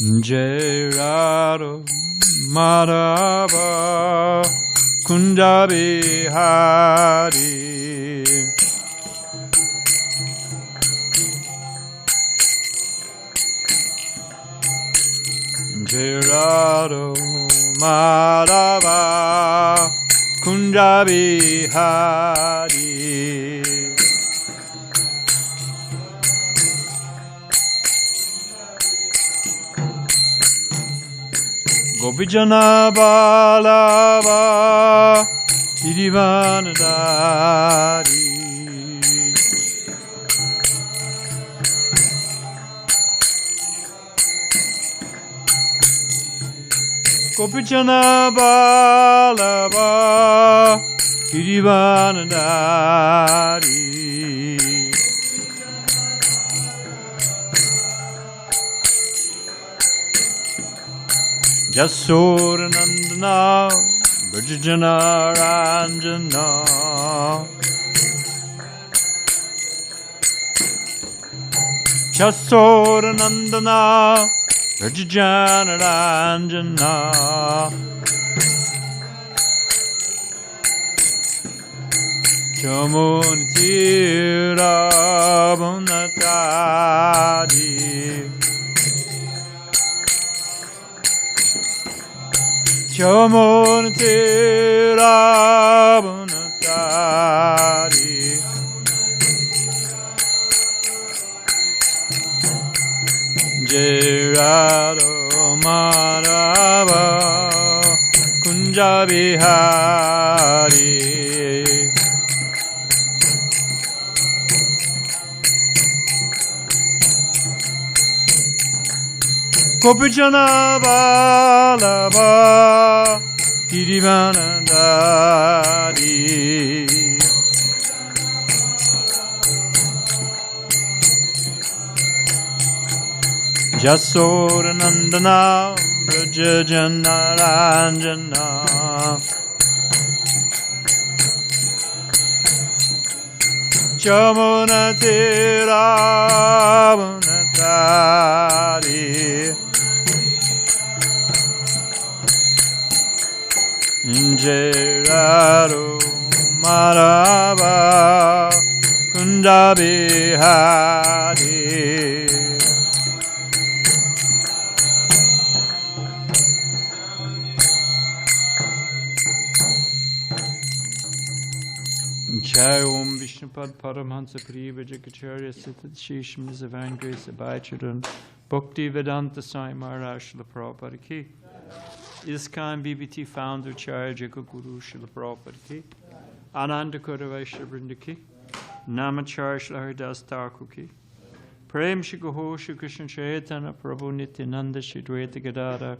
Jai Radha Madhava Kunja Bihari. Jai Radha Madhava Kunja Bihari. Gopijana Balava Girivanadari. Gopijana Balava Girivanadari. Jasodanandana Brajajana Ranjana. Jasodanandana Brajajana Ranjana. Chamunitira Bunatadi. Chamunitira Bunatadi. Jai Radha Madhava Kunja Bihari. Gopijana Balava Girivanadari. Jasodanandana Brajajana Ranjana. Chamunatira Bunatari. Jai Radha Madhava Kunja Bihari. Jai Om Vishnupad Paramhansa Priya Jakacharya Siddhat Shisham Zavangri Sabaicharan Bhakti Vedanta Swami Maharaj Srila Prabhupada Ki. ISKCON BBT founder Charya Jagaguru Srila Prabhupada Ki. Ananda Kodavaisha Vrinda Ki. Namacharya Srila Haridas Thakur Ki. Prem Shri Gaho Shri Krishna Chaitanya Prabhu Nityananda Shri Dvaita Gadadhar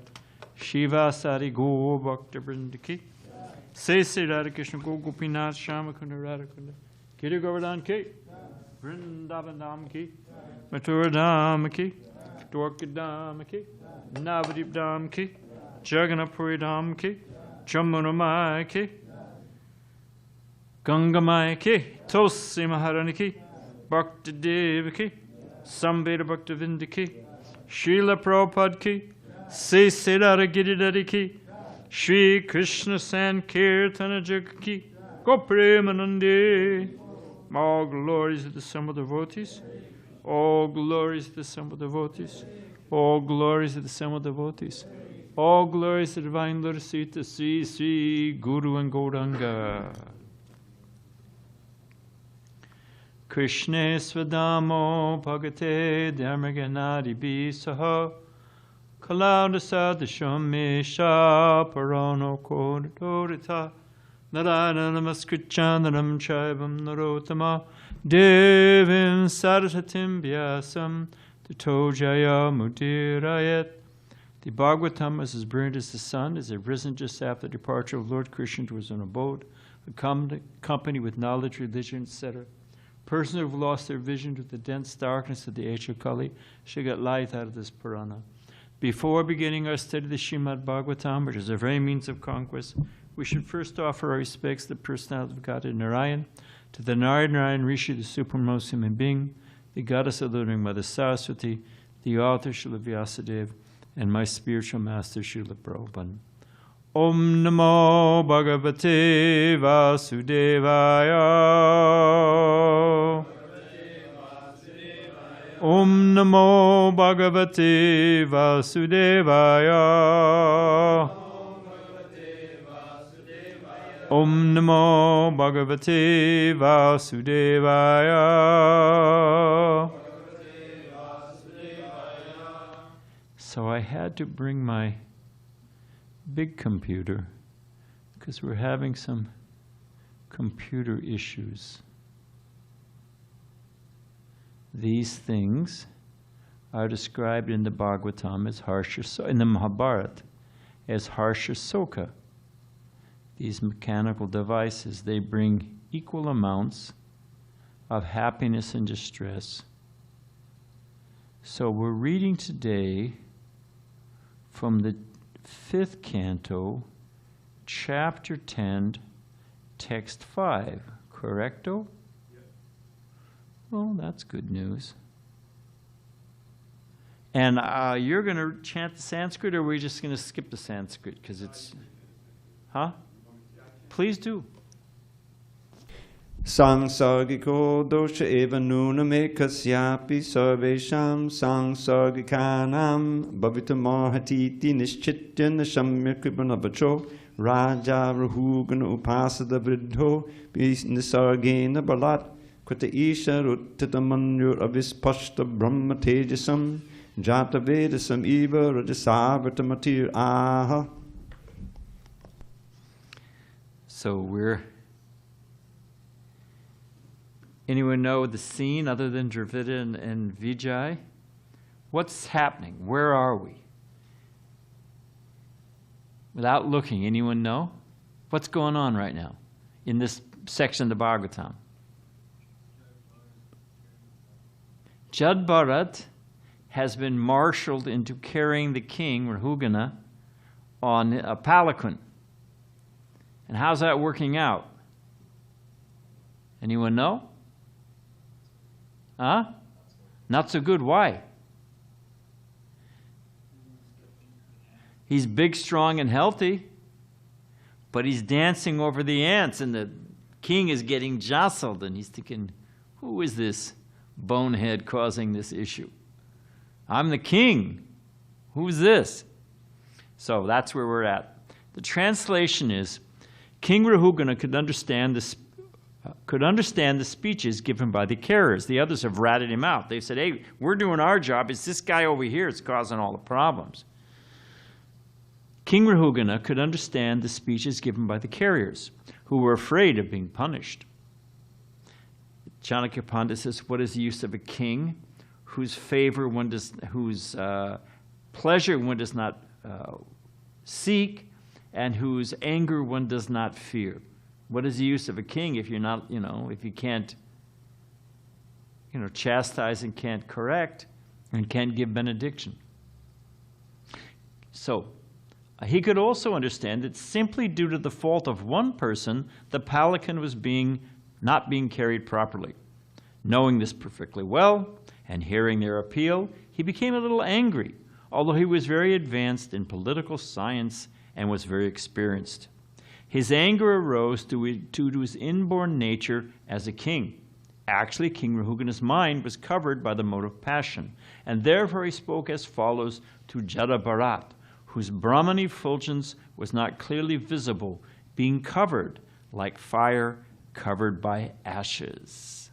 Shiva Sari Go Bhakta Vrinda Ki. Say Sri Radha Krishna Go Gopinath Shama Kunda Radha Kunda Giri Govardhan Ki. Vrindavan Dham Ki. Mathura Dham Ki. Dwarka Dham Ki. Navadip Dham Ki. Jagannath Puri Dham Ki. Chamunamaya Ki. Gangamaya Ki. Tulsi Maharani Ki. Bhakti Devi Ki. Samveda Bhakti Vinda Ki. Srila Prabhupada Ki. Say Radha Giridhari Ki. Shri Krishna Sankirtana Jagga Ki. Go Premanande. All glories to the sum of devotees. All glories to the sum of devotees. All glories to the sum of devotees. All glories to divine Lord Sita Sri Sri Guru and Gauranga. Krishna Swadamo Bhagate Dharmaganadi Bisaha Kalauda Sadashamisha Parano Kodorita Narayana Namaskritchandaram Chaivam Narotama Devim Saraswatim Vyasam Tato Jaya Mudirayat. The Bhagavatam, as is brilliant as the sun, is arisen just after the departure of Lord Krishna to his own abode, accompanied with knowledge, religion, etc. Persons who have lost their vision to the dense darkness of the age of Kali should get light out of this Purana. Before beginning our study of the Srimad Bhagavatam, which is our very means of conquest, we should first offer our respects to the personality of God Narayan, to the Narayan Rishi, the supremmost human being, the goddess of the living Mother Saraswati, the author Srila Vyasadeva, and my spiritual master, Srila Prabhupada. Om Namo Bhagavate Vasudevaya. Om Namo Bhagavate Vasudevaya. Om Namo Bhagavate Vasudevaya. So I had to bring my big computer because we're having some computer issues. These things are described in the Bhagavatam as harsha, in the Mahabharata as harsha soka. These mechanical devices, they bring equal amounts of happiness and distress. So we're reading today from the 5th canto, chapter 10, text 5. Correcto? Yep. Well, that's good news. And you're going to chant the Sanskrit, or are we just going to skip the Sanskrit? Because it's... Huh? Please do. Sangsargiko dosha eva nuname kasyapi sarvesham sangsargikanam bhavitamarhatiti nischitya nashamya kribanavacho raja rahugana upasada vridho nisargena balat krita isha ruttatamanyur avispashta brahma tejasam jata vedasam eva rajasavritamatir aha. So we're... Anyone know the scene other than Dravida and Vijay? What's happening? Where are we? Without looking, anyone know? What's going on right now in this section of the Bhagavatam? Jad Bharat has been marshaled into carrying the king, Rahugana, on a palanquin. And how's that working out? Anyone know? Huh? Not so good. Why? He's big, strong, and healthy, but he's dancing over the ants, and the king is getting jostled, and he's thinking, who is this bonehead causing this issue? I'm the king. Who's this? So that's where we're at. The translation is, King Rahugana could understand the speeches given by the carriers. The others have ratted him out. They've said, hey, we're doing our job. It's this guy over here that's causing all the problems. King Rahugana could understand the speeches given by the carriers, who were afraid of being punished. Chanakya Pandit says, what is the use of a king whose pleasure one does not seek, and whose anger one does not fear? What is the use of a king if you're not, if you can't, chastise and can't correct and can't give benediction? So, he could also understand that simply due to the fault of one person, the palanquin was not being carried properly. Knowing this perfectly well and hearing their appeal, he became a little angry, although he was very advanced in political science and was very experienced. His anger arose due to his inborn nature as a king. Actually, King Rahugana's mind was covered by the mode of passion, and therefore he spoke as follows to Jada Bharat, whose Brahman effulgence was not clearly visible, being covered like fire covered by ashes.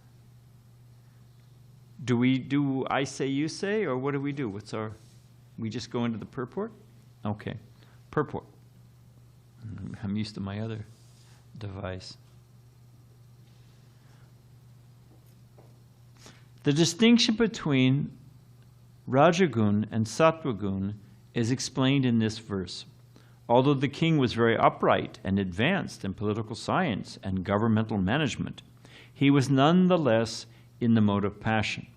Do we do I say, you say, or what do? We just go into the purport? Okay, purport. I'm used to my other device. The distinction between Rajagun and Sattvagun is explained in this verse. Although the king was very upright and advanced in political science and governmental management, he was nonetheless in the mode of passion,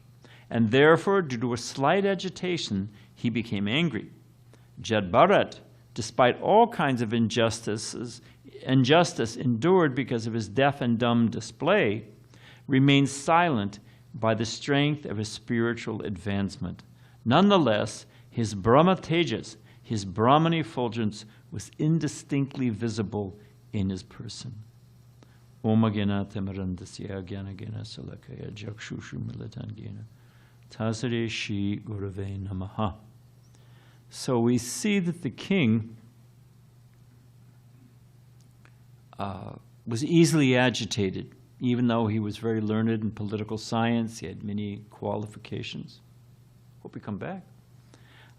and therefore, due to a slight agitation, he became angry. Jad Bharat, despite all kinds of injustice endured because of his deaf and dumb display, remained silent by the strength of his spiritual advancement. Nonetheless, His Brahma Tejas, his Brahman effulgence was indistinctly visible in his person. Om Agena Temarandasya Gyana Gena Salakaya Jakshushu Milatangena Tasare Shri Gurave Namaha. So we see that the king was easily agitated, even though he was very learned in political science. He had many qualifications. Hope he come back.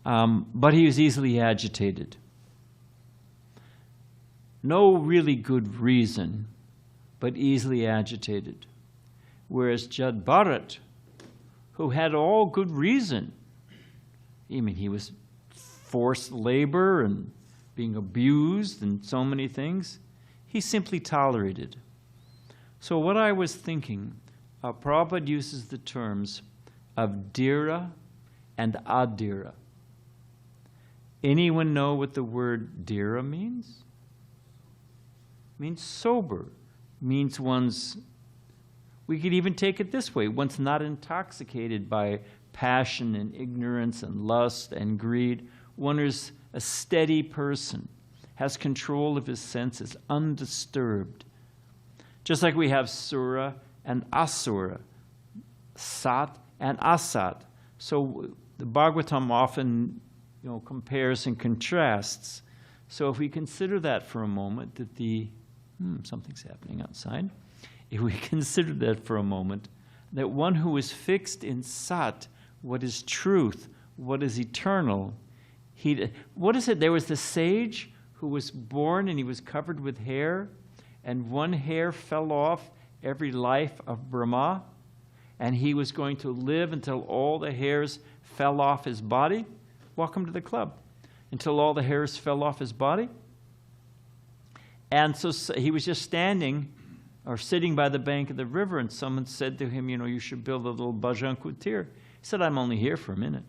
But he was easily agitated. No really good reason, but easily agitated. Whereas Jad Bharat, who had all good reason, I mean, he was forced labor and being abused and so many things, he simply tolerated. So what I was thinking, Prabhupada uses the terms of dhira and adhira. Anyone know what the word dhira means? It means sober. It means one's, we could even take it this way, one's not intoxicated by passion and ignorance and lust and greed. One is a steady person, has control of his senses, undisturbed. Just like we have sura and asura, sat and asat. So the Bhagavatam often compares and contrasts. So if we consider that for a moment, that something's happening outside. If we consider that for a moment, that one who is fixed in sat, what is truth, what is eternal, what is it? There was the sage who was born and he was covered with hair, and one hair fell off every life of Brahma, and he was going to live until all the hairs fell off his body. Welcome to the club. Until all the hairs fell off his body. And so he was just standing or sitting by the bank of the river, and someone said to him, you should build a little bhajan kutir. He said, I'm only here for a minute.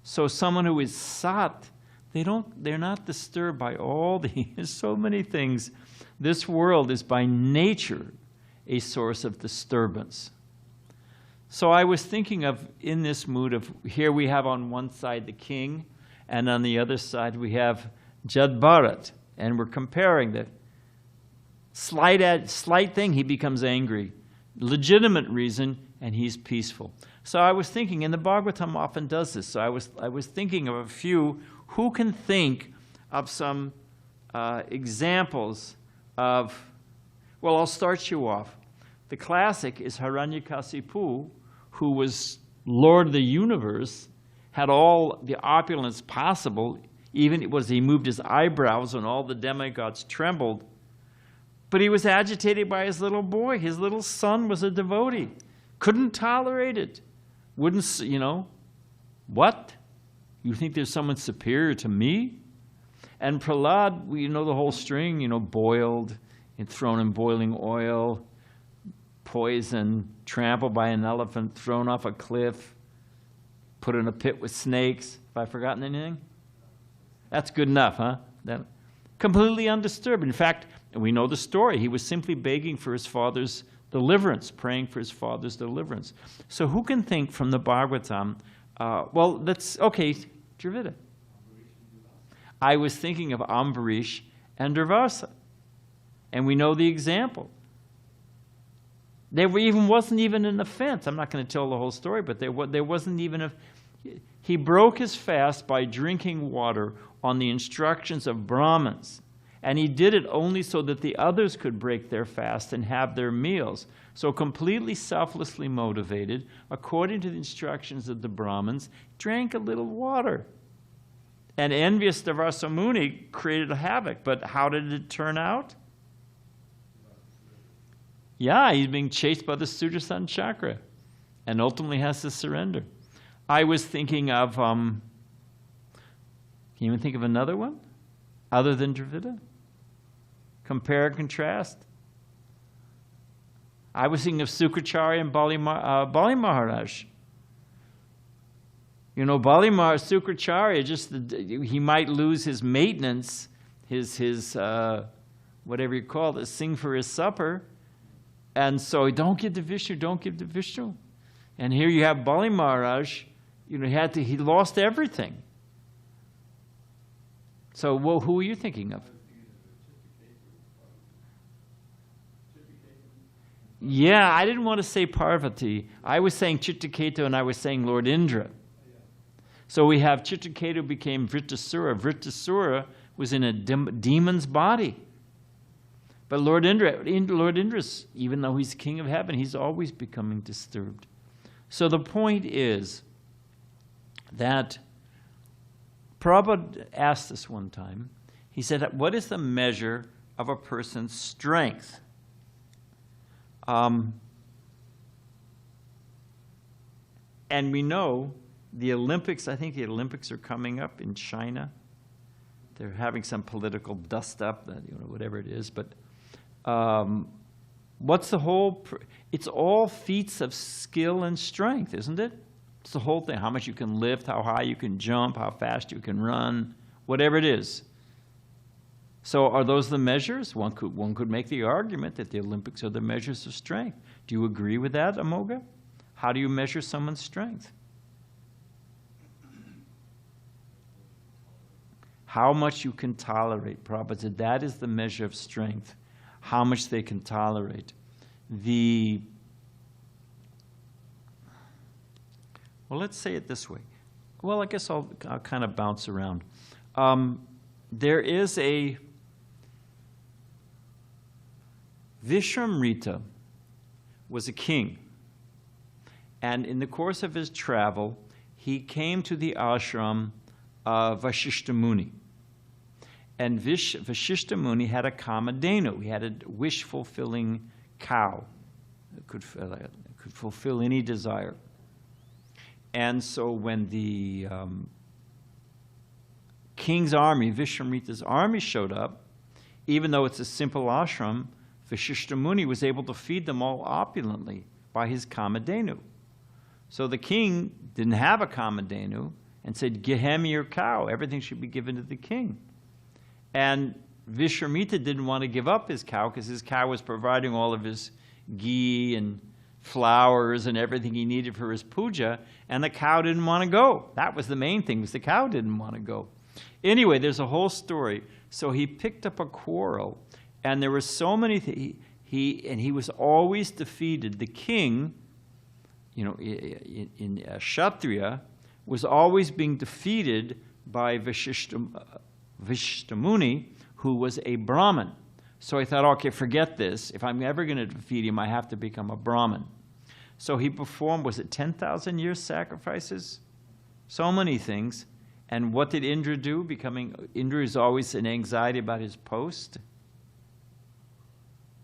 So someone who is sat, they're not disturbed by all these, so many things. This world is by nature a source of disturbance. So I was thinking of, in this mood of, here we have on one side the king, and on the other side we have Jad Bharat, and we're comparing the slight thing, he becomes angry. Legitimate reason, and he's peaceful. So I was thinking, and the Bhagavatam often does this, so I was thinking of a few who can think of some examples of, well, I'll start you off. The classic is Hiranyakasipu, who was Lord of the universe, had all the opulence possible, even he moved his eyebrows and all the demigods trembled. But he was agitated by his little boy. His little son was a devotee. Couldn't tolerate it. Wouldn't, what? You think there's someone superior to me? And Prahlad, we know the whole string, boiled and thrown in boiling oil, poison, trampled by an elephant, thrown off a cliff, put in a pit with snakes. Have I forgotten anything? That's good enough, huh? Completely undisturbed. In fact, we know the story. He was simply begging for his father's deliverance, praying for his father's deliverance. So who can think from the Bhagavatam, Dravida. I was thinking of Ambarish and Durvasa. And we know the example. There wasn't even an offense. I'm not going to tell the whole story, but there wasn't even he broke his fast by drinking water on the instructions of Brahmins. And he did it only so that the others could break their fast and have their meals. So completely selflessly motivated, according to the instructions of the Brahmins, drank a little water. And envious Durvasa Muni created a havoc. But how did it turn out? Yeah, he's being chased by the Sudarshan Chakra and ultimately has to surrender. I was thinking of, can you even think of another one other than Dravida? Compare and contrast. I was thinking of Sukracharya and Bali Maharaj. Bali Maharaj, Sukracharya, he might lose his maintenance, his whatever you call it, sing for his supper. And so, don't give to Vishnu, don't give to Vishnu. And here you have Bali Maharaj, he lost everything. So, well, who are you thinking of? Yeah, I didn't want to say Parvati. I was saying Chitraketu and I was saying Lord Indra. So we have Chitraketu became Vritasura. Vritasura was in a demon's body. But Lord Indra's, even though he's king of heaven, he's always becoming disturbed. So the point is that Prabhupada asked this one time. He said, what is the measure of a person's strength? And we know the Olympics, I think the Olympics are coming up in China. They're having some political dust up, whatever it is. But what's the whole? It's all feats of skill and strength, isn't it? It's the whole thing. How much you can lift, how high you can jump, how fast you can run, whatever it is. So are those the measures? One could make the argument that the Olympics are the measures of strength. Do you agree with that, Amoga? How do you measure someone's strength? How much you can tolerate. Prabhupada said that is the measure of strength. How much they can tolerate. Well, let's say it this way. Well, I guess I'll kind of bounce around. There is a Vishwamrita was a king. And in the course of his travel, he came to the ashram of Vasishta Muni. And Vasishta Muni had a Kamadhenu. He had a wish-fulfilling cow. It could fulfill any desire. And so when the king's army, Vishwamrita's army, showed up, even though it's a simple ashram, Vasishta Muni was able to feed them all opulently by his Kamadhenu. So the king didn't have a Kamadhenu and said, "Give him your cow. Everything should be given to the king." And Vishwamrita didn't want to give up his cow because his cow was providing all of his ghee and flowers and everything he needed for his puja, and the cow didn't want to go. That was the main thing, was the cow didn't want to go. Anyway, there's a whole story. So he picked up a quarrel, and there were so many he was always defeated. The king, in Kshatriya, was always being defeated by Vasishta Muni, who was a Brahmin. So he thought, okay, forget this. If I'm ever going to defeat him, I have to become a Brahmin. So he performed, was it 10,000 years sacrifices? So many things. And what did Indra do? Indra is always in anxiety about his post.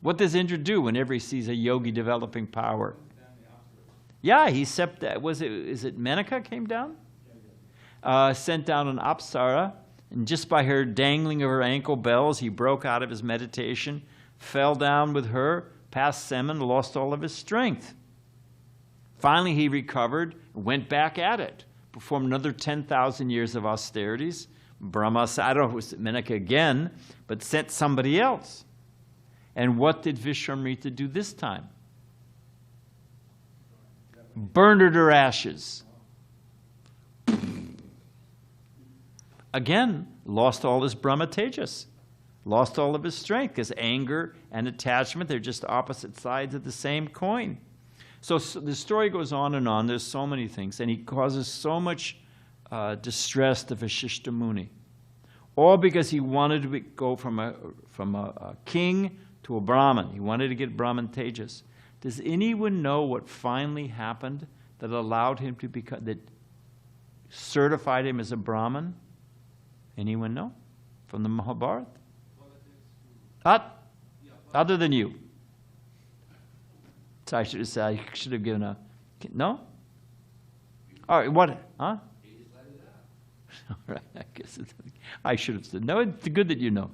What does Indra do whenever he sees a yogi developing power? Yeah, is it Menaka came down? Sent down an Apsara, and just by her dangling of her ankle bells, he broke out of his meditation, fell down with her, passed semen, lost all of his strength. Finally, he recovered, went back at it, performed another 10,000 years of austerities. Brahma, I don't know if it was Menaka again, but sent somebody else. And what did Vishwamrita do this time? Burned her to ashes. Again, lost all his Brahma Tejas, lost all of his strength, because anger and attachment, they're just opposite sides of the same coin. So the story goes on and on. There's so many things, and he causes so much distress to Vasishta Muni, all because he wanted to go from a king to a Brahmin. He wanted to get Brahman Tejas. Does anyone know what finally happened that allowed him to become, that certified him as a Brahmin? Anyone know? From the Mahabharata? Other than you. So I should have given a... No? All right, what? Huh? All right, I guess I should have said. No, it's good that you know.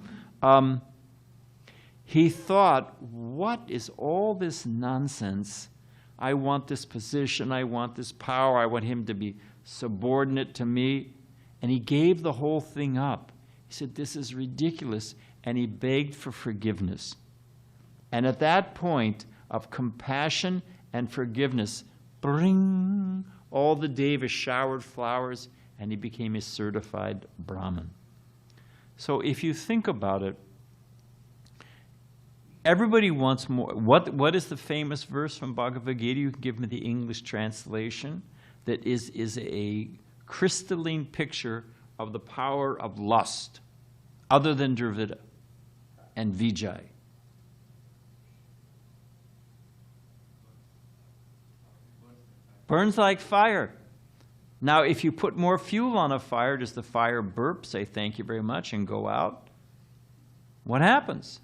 He thought, what is all this nonsense? I want this position, I want this power, I want him to be subordinate to me. And he gave the whole thing up. He said, this is ridiculous. And he begged for forgiveness. And at that point of compassion and forgiveness, bring, All the devas showered flowers, and he became a certified Brahmin. So if you think about it, everybody wants more. What is the famous verse from Bhagavad Gita? You can give me the English translation. That is a crystalline picture of the power of lust, other than Dravida and Vijay. Burns like fire. Now, if you put more fuel on a fire, does the fire burp, say thank you very much, and go out? What happens?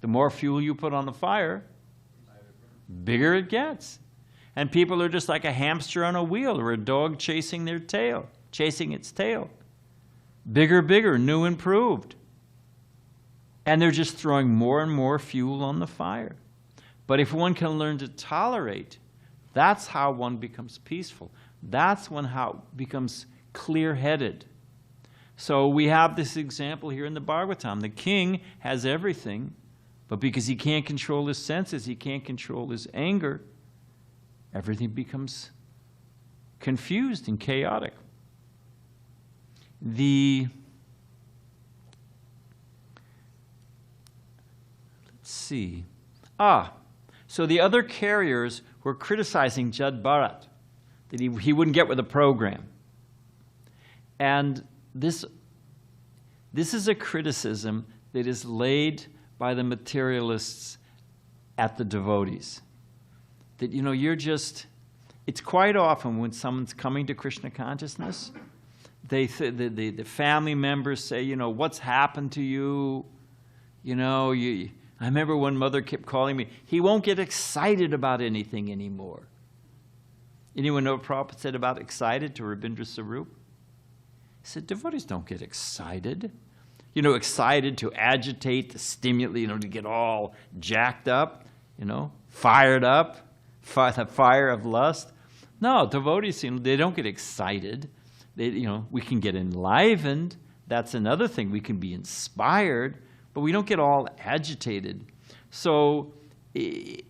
The more fuel you put on the fire, bigger it gets. And people are just like a hamster on a wheel or a dog chasing its tail. Bigger, bigger, new, improved. And they're just throwing more and more fuel on the fire. But if one can learn to tolerate, that's how one becomes peaceful. That's when how it becomes clear-headed. So we have this example here in the Bhagavatam. The king has everything, but because he can't control his senses, he can't control his anger, everything becomes confused and chaotic. Let's see. So the other carriers were criticizing Jad Bharat, that he wouldn't get with the program. And this is a criticism that is laid by the materialists at the devotees. That, it's quite often when someone's coming to Krishna consciousness, the family members say, what's happened to you? I remember one mother kept calling me, he won't get excited about anything anymore. Anyone know what Prabhupada said about excited to Rabindra Sarup? He said, devotees don't get excited. Excited to agitate, to stimulate, to get all jacked up, fired up, the fire of lust. No, devotees, they don't get excited. We can get enlivened. That's another thing. We can be inspired, but we don't get all agitated. So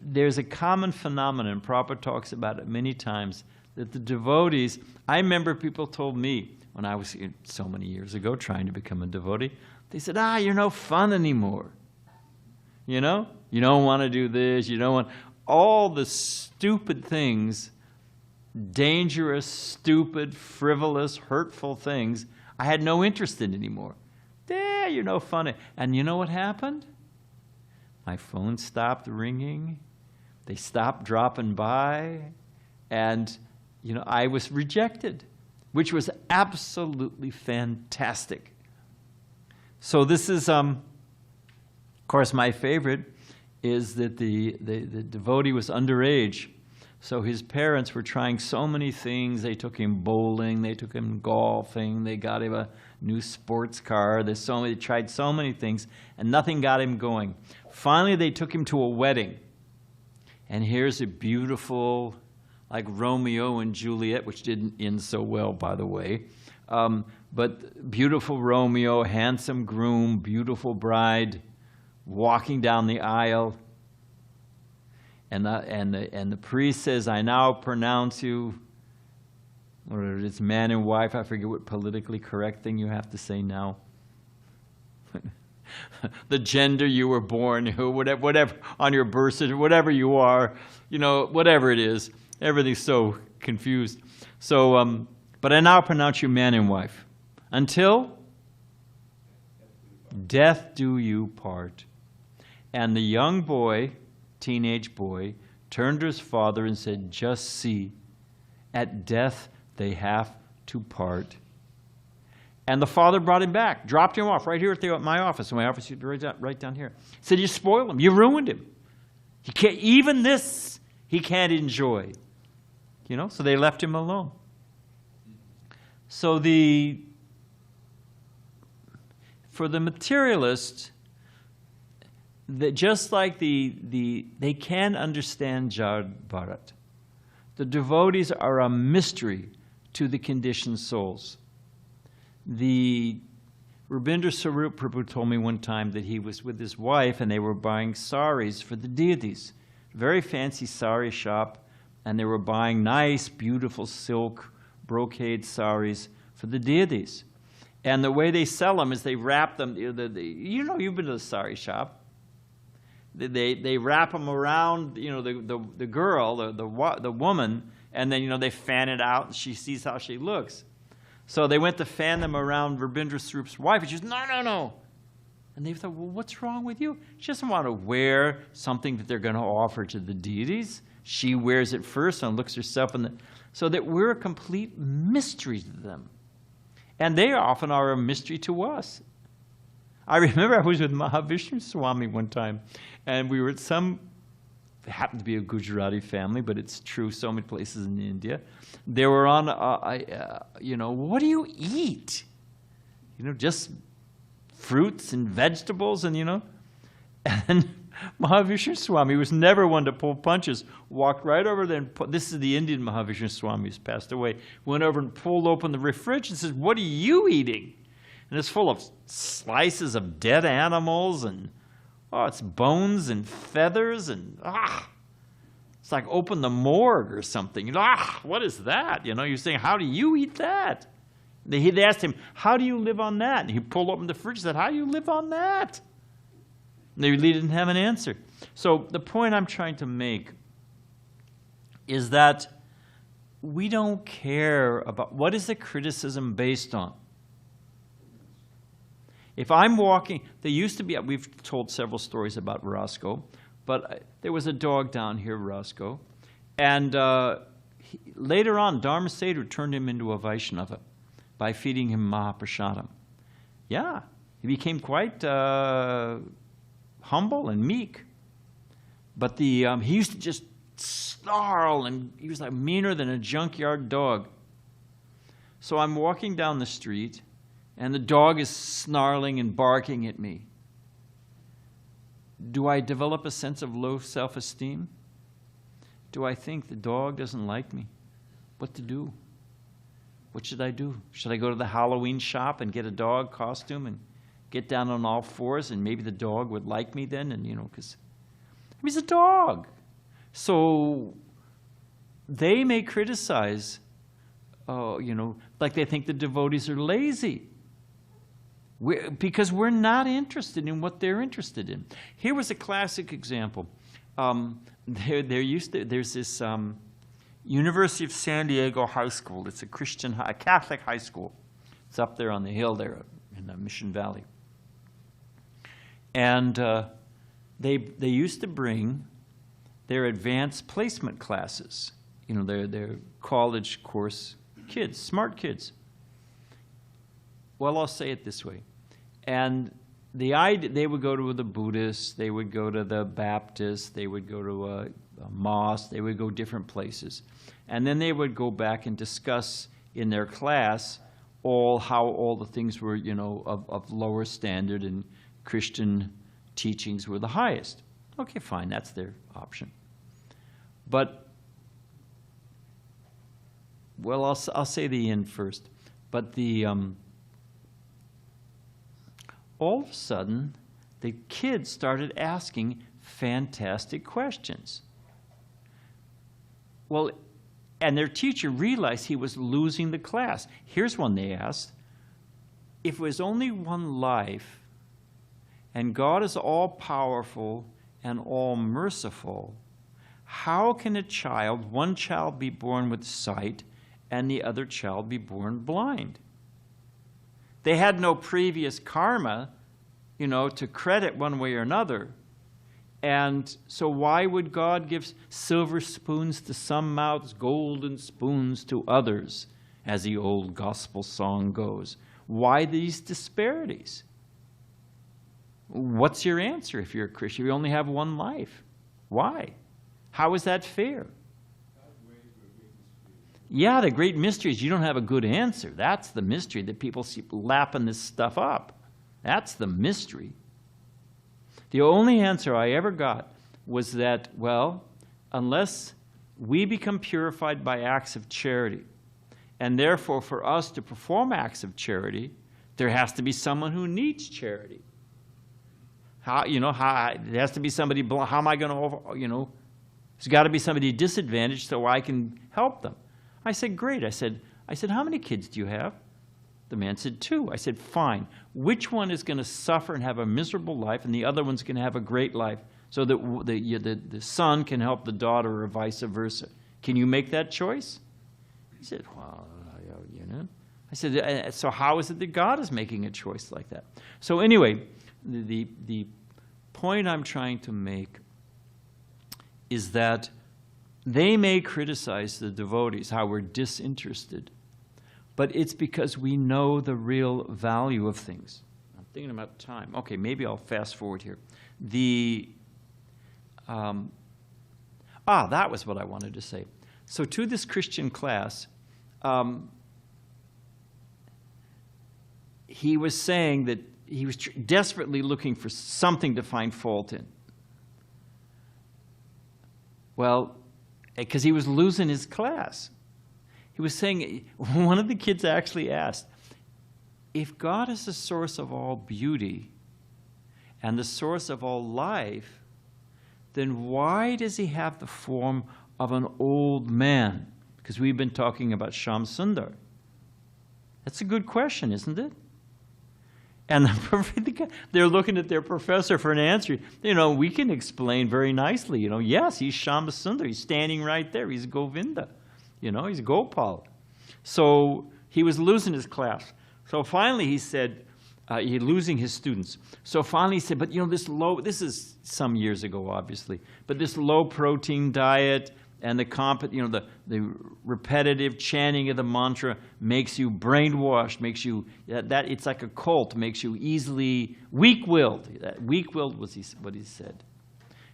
there's a common phenomenon, and Prabhupada talks about it many times, that the devotees, I remember people told me when I was so many years ago trying to become a devotee, they said, you're no fun anymore. You don't want to do this, you don't want, all the stupid things, dangerous, stupid, frivolous, hurtful things, I had no interest in anymore. You're no fun. And you know what happened? My phone stopped ringing. They stopped dropping by. And, I was rejected, which was absolutely fantastic. So this is, of course, my favorite is that the devotee was underage. So his parents were trying so many things. They took him bowling, they took him golfing, they got him a new sports car. They tried so many things, and nothing got him going. Finally, they took him to a wedding. And here's a beautiful, like Romeo and Juliet, which didn't end so well, by the way. But beautiful Romeo, handsome groom, beautiful bride, walking down the aisle. And the priest says, I now pronounce you, or it's man and wife, I forget what politically correct thing you have to say now. The gender you were born, whatever on your birth certificate, whatever you are, whatever it is, everything's so confused. So, but I now pronounce you man and wife. Until death do you part. And the young boy, teenage boy, turned to his father and said, just see, at death they have to part. And the father brought him back, dropped him off right here at my office. My office used to be right down here. Said, you spoiled him, you ruined him. He can't, even this he can't enjoy. So they left him alone. So for the materialist, just like they can understand Jad Bharat. The devotees are a mystery to the conditioned souls. The Rabindra Sarup Prabhu told me one time that he was with his wife and they were buying saris for the deities. Very fancy sari shop, and they were buying nice, beautiful silk brocade saris for the deities. And the way they sell them is they wrap them, you've been to the sari shop. They wrap them around, the girl, the woman, and then, they fan it out, and she sees how she looks. So they went to fan them around Rabindra Swarupa's wife, and she goes, no. And they thought, well, what's wrong with you? She doesn't want to wear something that they're going to offer to the deities. She wears it first and looks herself in the... So that we're a complete mystery to them. And they often are a mystery to us. I remember I was with Mahavishnu Swami one time, and we were at it happened to be a Gujarati family, but it's true so many places in India. They were on, what do you eat? Just fruits and vegetables, and and Mahavishnu Swami was never one to pull punches, walked right over there and this is the Indian Mahavishnu Swami who's passed away, went over and pulled open the fridge and says, what are you eating? And it's full of slices of dead animals, and it's bones and feathers, and it's like open the morgue or something. What is that? You're saying, how do you eat that? They asked him, how do you live on that? And he pulled open the fridge and said, how do you live on that? And they really didn't have an answer. So the point I'm trying to make is that we don't care about what is the criticism based on. If I'm walking, there used to be, we've told several stories about Roscoe, but there was a dog down here, Roscoe, and later on, Dharma Setu turned him into a Vaishnava by feeding him Mahaprasadam. Yeah, he became quite humble and meek. But he used to just snarl, and he was like meaner than a junkyard dog. So I'm walking down the street, and the dog is snarling and barking at me. Do I develop a sense of low self-esteem? Do I think the dog doesn't like me? What to do? What should I do? Should I go to the Halloween shop and get a dog costume and get down on all fours, and maybe the dog would like me then? And because he's a dog. So they may criticize, like they think the devotees are lazy. Because we're not interested in what they're interested in. Here was a classic example. There's this University of San Diego High School. It's a Catholic high school. It's up there on the hill there in the Mission Valley. And they used to bring their advanced placement classes. Their college course kids, smart kids. Well, I'll say it this way. And they would go to the Buddhists, they would go to the Baptists, they would go to a mosque, they would go different places. And then they would go back and discuss in their class how all the things were, of lower standard, and Christian teachings were the highest. Okay, fine, that's their option. But, well, I'll say the end first. But all of a sudden, the kids started asking fantastic questions. Well, and their teacher realized he was losing the class. Here's one they asked. If it was only one life, and God is all-powerful and all-merciful, how can one child be born with sight and the other child be born blind? They had no previous karma, to credit one way or another. And so why would God give silver spoons to some mouths, golden spoons to others, as the old gospel song goes? Why these disparities? What's your answer if you're a Christian? You only have one life. Why? How is that fair? Yeah, the great mystery is you don't have a good answer. That's the mystery, that people keep lapping this stuff up. That's the mystery. The only answer I ever got was that, well, unless we become purified by acts of charity, and therefore for us to perform acts of charity, there has to be someone who needs charity. There has to be somebody, how am I going to, There's got to be somebody disadvantaged so I can help them. I said, great. I said, how many kids do you have? The man said, 2. I said, fine. Which one is going to suffer and have a miserable life, and the other one's going to have a great life, so that the son can help the daughter, or vice versa? Can you make that choice? He said, well, you know. I said, so how is it that God is making a choice like that? So anyway, the point I'm trying to make is that they may criticize the devotees, how we're disinterested, but it's because we know the real value of things. I'm thinking about time. Okay, maybe I'll fast forward here. That was what I wanted to say. So to this Christian class, he was saying that he was desperately looking for something to find fault in. Well, because he was losing his class. He was saying, one of the kids actually asked, if God is the source of all beauty and the source of all life, then why does he have the form of an old man? Because we've been talking about Shyam Sundar. That's a good question, isn't it? And they're looking at their professor for an answer. You know, we can explain very nicely. You know, yes, he's Shyam Sundar. He's standing right there. He's Govinda. You know, he's Gopal. So he was losing his class. So finally he said, he's losing his students. So finally he said, but you know, this is some years ago, obviously, but this low protein diet and the repetitive chanting of the mantra makes you brainwashed, makes you, it's like a cult, makes you easily weak-willed. Weak-willed was what he said.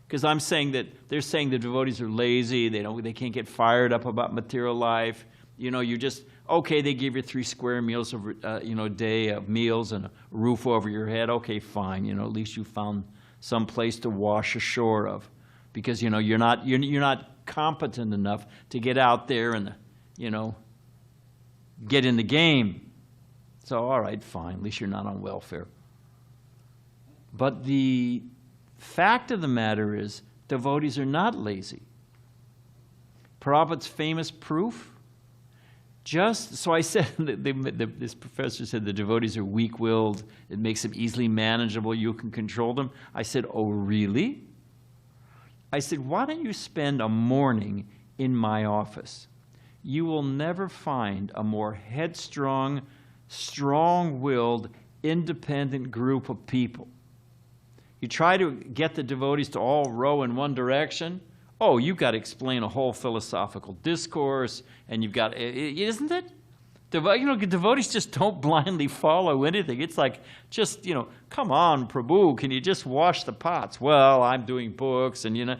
Because I'm saying that they're saying the devotees are lazy, they can't get fired up about material life. You know, you just, okay, they give you 3 square meals a day of meals and a roof over your head. Okay, fine. You know, at least you found some place to wash ashore of, because you know you're not competent enough to get out there and get in the game. So all right, fine. At least you're not on welfare. But the fact of the matter is, devotees are not lazy. Prabhupada's famous proof. So I said, this professor said the devotees are weak-willed. It makes them easily manageable. You can control them. I said, oh, really? I said, why don't you spend a morning in my office? You will never find a more headstrong, strong-willed, independent group of people. You try to get the devotees to all row in one direction. Oh, you've got to explain a whole philosophical discourse, and you've got, isn't it? Devotees just don't blindly follow anything. It's like, just, come on, Prabhu, can you just wash the pots? Well, I'm doing books, and,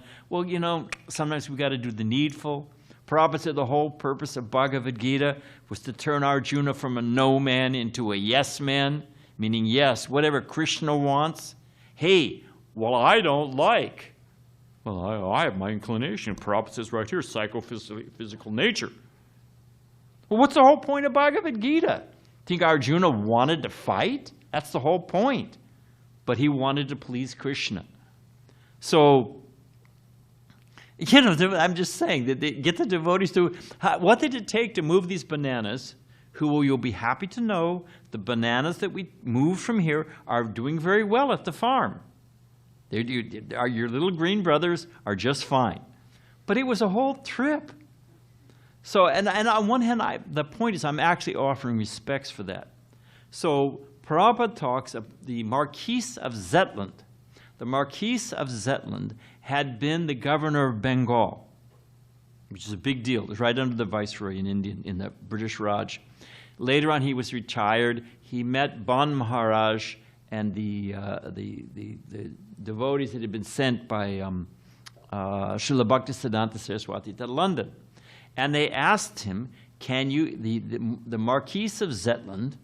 sometimes we've got to do the needful. Prabhupada said the whole purpose of Bhagavad Gita was to turn Arjuna from a no man into a yes man, meaning yes, whatever Krishna wants. Hey, well, I don't like. Well, I have my inclination. Prabhupada says right here, psychophysical nature. Well, what's the whole point of Bhagavad Gita? Think Arjuna wanted to fight? That's the whole point. But he wanted to please Krishna. So, I'm just saying that they get the devotees to, what did it take to move these bananas, who you'll be happy to know, the bananas that we moved from here are doing very well at the farm. Your little green brothers are just fine. But it was a whole trip. So, and on one hand, the point is I'm actually offering respects for that. So Prabhupada talks of the Marquis of Zetland. The Marquis of Zetland had been the governor of Bengal, which is a big deal. It was right under the viceroy in India, in the British Raj. Later on, he was retired. He met Ban Maharaj and the devotees that had been sent by Srila Bhaktisiddhanta Saraswati to London. And they asked him, can you, the Marquis of Zetland,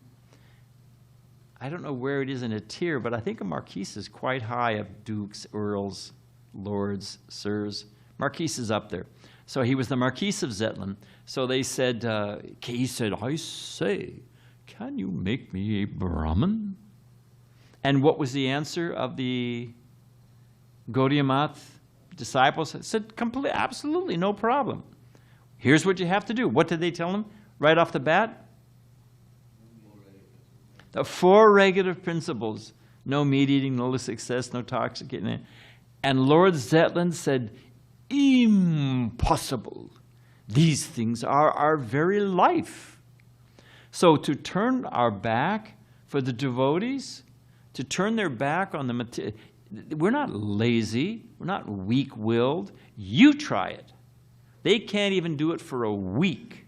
I don't know where it is in a tier, but I think a marquis is quite high of dukes, earls, lords, sirs. Marquis is up there. So he was the Marquis of Zetland. So they said, he said, I say, can you make me a Brahmin? And what was the answer of the Gaudiya Math disciples said, absolutely, no problem. Here's what you have to do. What did they tell him right off the bat? The 4 regulative principles. No meat eating, no illicit excess, no toxic eating. And Lord Zetland said, impossible. These things are our very life. So to turn our back for the devotees, to turn their back on the material, we're not lazy, we're not weak-willed. You try it. They can't even do it for a week.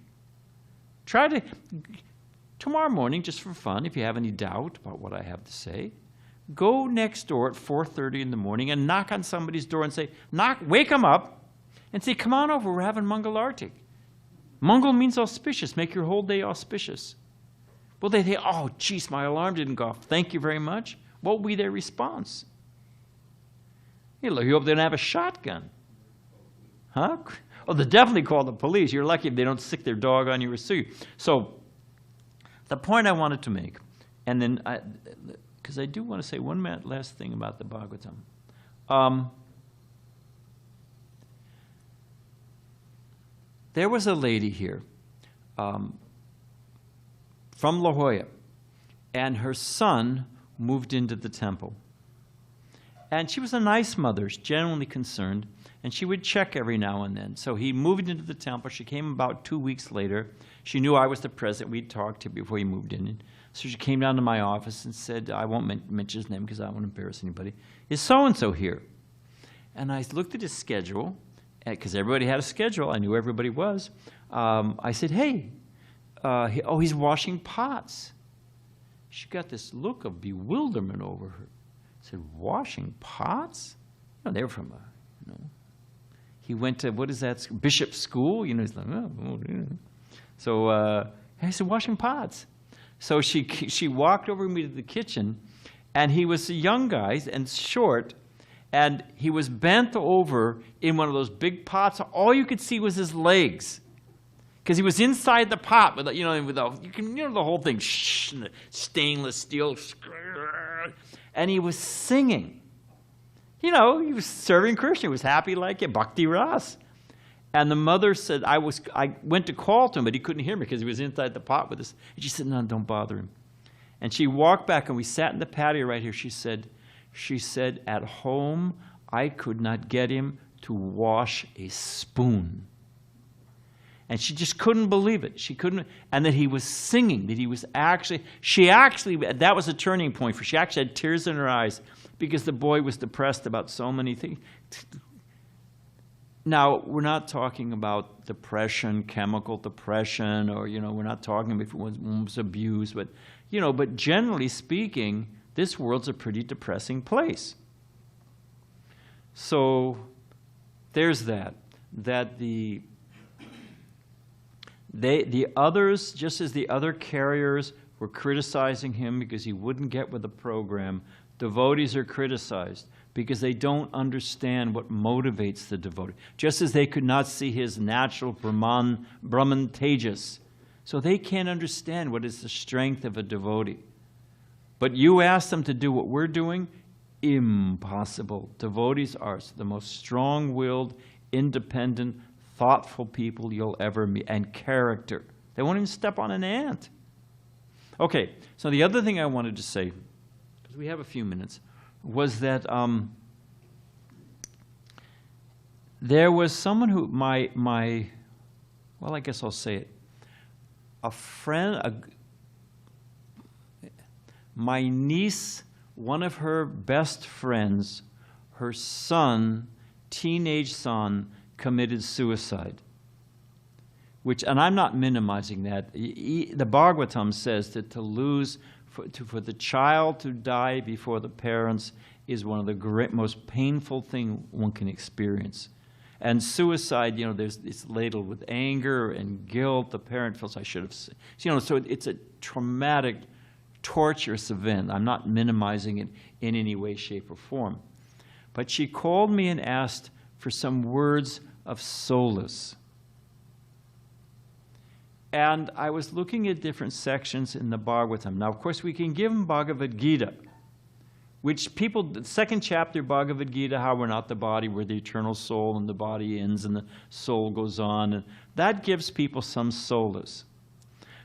Try to, tomorrow morning, just for fun, if you have any doubt about what I have to say, go next door at 4:30 in the morning and knock on somebody's door and say, wake them up and say, come on over, we're having Mangal Artik. Mangal means auspicious, make your whole day auspicious. Well, they say, oh, geez, my alarm didn't go off. Thank you very much. What will be their response? You hope they don't have a shotgun. Huh? Oh, they definitely call the police. You're lucky if they don't stick their dog on you or sue you. So the point I wanted to make, and then, because I do want to say one last thing about the Bhagavatam. There was a lady here from La Jolla, and her son moved into the temple. And she was a nice mother, genuinely concerned, and she would check every now and then. So he moved into the temple. She came about 2 weeks later. She knew I was the president. We'd talked to before he moved in. So she came down to my office and said, I won't mention his name because I don't want to embarrass anybody. Is so-and-so here? And I looked at his schedule, because everybody had a schedule. I knew everybody was. I said, hey, he's washing pots. She got this look of bewilderment over her. I said, washing pots? They were from he went to, what is that, bishop school? He's like, oh. So I said, washing pots. So she walked over me to the kitchen, and he was a young guy and short, and he was bent over in one of those big pots. All you could see was his legs, because he was inside the pot with the whole thing, stainless steel, and he was singing. He was serving Krishna. He was happy like it, Bhakti Ras. And the mother said, I went to call to him, but he couldn't hear me because he was inside the pot with us. And she said, no, don't bother him. And she walked back, and we sat in the patio right here. She said, at home, I could not get him to wash a spoon. And she just couldn't believe it. She couldn't, and that he was singing, that he was that was a turning point for her. She actually had tears in her eyes because the boy was depressed about so many things. Now, we're not talking about depression, chemical depression, or, we're not talking about if one was abused, but generally speaking, this world's a pretty depressing place. So there's that the others, just as the other carriers were criticizing him because he wouldn't get with the program, devotees are criticized because they don't understand what motivates the devotee. Just as they could not see his natural Brahman tejas. So they can't understand what is the strength of a devotee. But you ask them to do what we're doing, impossible. Devotees are the most strong-willed, independent, thoughtful people you'll ever meet, and character. They won't even step on an ant. Okay, so the other thing I wanted to say, because we have a few minutes, was that there was someone who, well, I guess I'll say it, a friend, my niece, one of her best friends, her son, teenage son, committed suicide. And I'm not minimizing that. The Bhagavatam says that for the child to die before the parents is one of the most painful things one can experience. And suicide, it's ladled with anger and guilt. The parent feels, I should have, so it's a traumatic, torturous event. I'm not minimizing it in any way, shape, or form. But she called me and asked for some words of solace. And I was looking at different sections in the Bhagavatam. Now, of course, we can give them Bhagavad Gita, which people, the second chapter, Bhagavad Gita, how we're not the body, we're the eternal soul, and the body ends and the soul goes on. And that gives people some solace.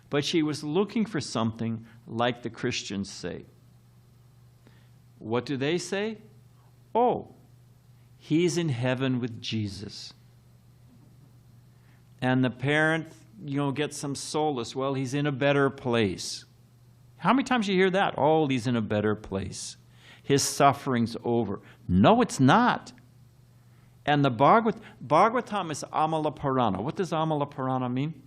But she was looking for something like the Christians say. What do they say? Oh, he's in heaven with Jesus. And the parent, gets some solace. Well, he's in a better place. How many times you hear that? Oh, he's in a better place. His suffering's over. No, it's not. And the Bhagavatam is Amala Purana. What does Amala Purana mean?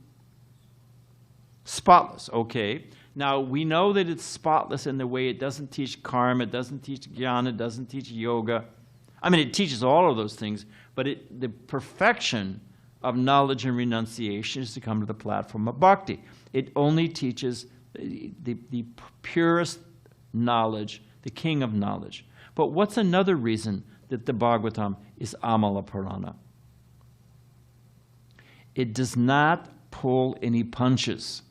Spotless, okay. Now, we know that it's spotless in the way it doesn't teach karma, it doesn't teach jnana, it doesn't teach yoga. I mean, it teaches all of those things, but the perfection of knowledge and renunciation is to come to the platform of bhakti. It only teaches the purest knowledge, the king of knowledge. But what's another reason that the Bhagavatam is Amala Purana? It does not pull any punches.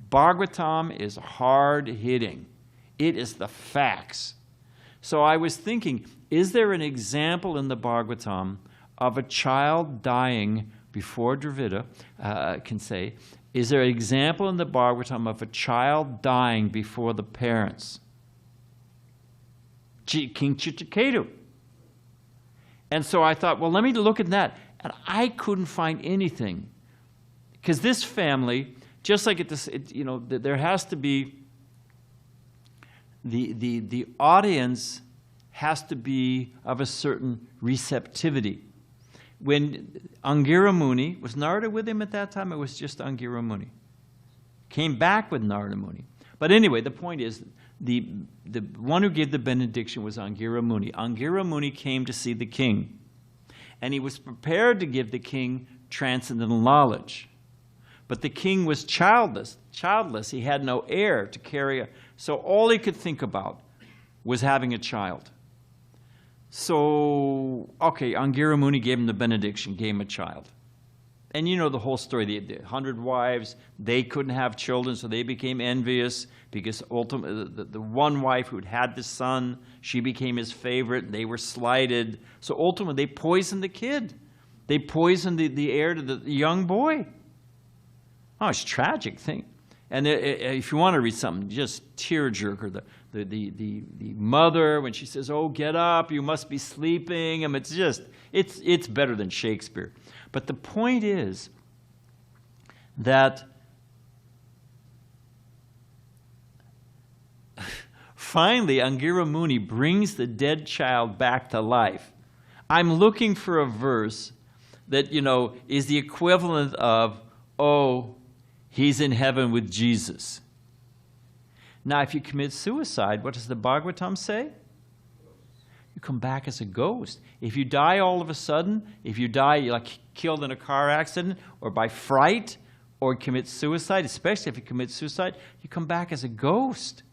Bhagavatam is hard-hitting. It is the facts. So I was thinking, is there an example in the Bhagavatam of a child dying before Dravida can say, is there an example in the Bhagavatam of a child dying before the parents? King Chitraketu. And so I thought, well, let me look at that. And I couldn't find anything. Because this family, just like there has to be, the audience has to be of a certain receptivity. When Angira Muni, was Narada with him at that time? It was just Angira Muni. Came back with Narada Muni. But anyway, the point is, the one who gave the benediction was Angira Muni. Angira Muni came to see the king. And he was prepared to give the king transcendental knowledge. But the king was childless. He had no heir to carry so all he could think about was having a child. So, okay, Angira Muni gave him the benediction, gave him a child. And you know the whole story. The 100 wives, they couldn't have children, so they became envious because ultimately the one wife who'd had the son, she became his favorite. They were slighted. So ultimately, they poisoned the kid. They poisoned the heir to the young boy. Oh, it's a tragic thing. And if you want to read something, just tearjerker, the mother, when she says, oh, get up, you must be sleeping. I mean, it's better than Shakespeare. But the point is that finally Angira Muni brings the dead child back to life. I'm looking for a verse that, is the equivalent of, oh, he's in heaven with Jesus. Now, if you commit suicide, what does the Bhagavatam say? You come back as a ghost. If you die all of a sudden, if you die you're like killed in a car accident or by fright or commit suicide, especially if you commit suicide, you come back as a ghost.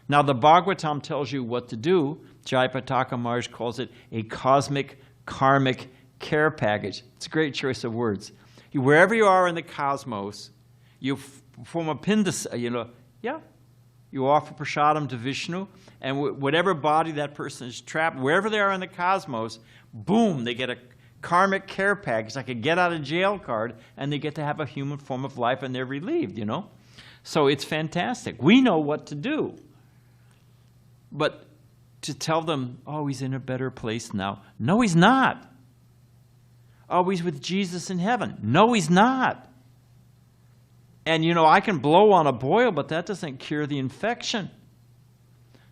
Now, the Bhagavatam tells you what to do. Jayapataka Maharaj calls it a cosmic karmic care package. It's a great choice of words. Wherever you are in the cosmos, you form a pindasa, you offer prasadam to Vishnu, and whatever body that person is trapped, wherever they are in the cosmos, boom, they get a karmic care package, like a get-out-of-jail card, and they get to have a human form of life, and they're relieved, So it's fantastic. We know what to do. But to tell them, oh, he's in a better place now. No, he's not. Oh, he's with Jesus in heaven. No, he's not. And, I can blow on a boil, but that doesn't cure the infection.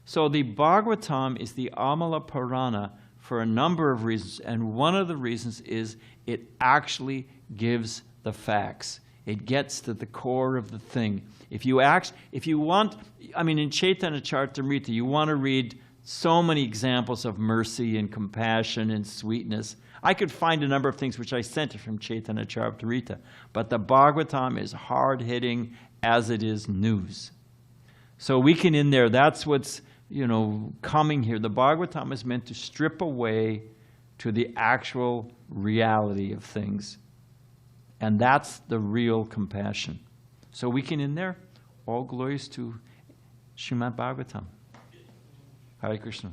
So the Bhagavatam is the Amala Purana for a number of reasons. And one of the reasons is it actually gives the facts. It gets to the core of the thing. If you want, in Chaitanya Charitamrita, you want to read so many examples of mercy and compassion and sweetness. I could find a number of things which I sent it from Chaitanya Charitamrita, but the Bhagavatam is hard-hitting as it is news. So we can in there, that's what's, coming here. The Bhagavatam is meant to strip away to the actual reality of things. And that's the real compassion. So we can in there, all glories to Srimad Bhagavatam. Hare Krishna.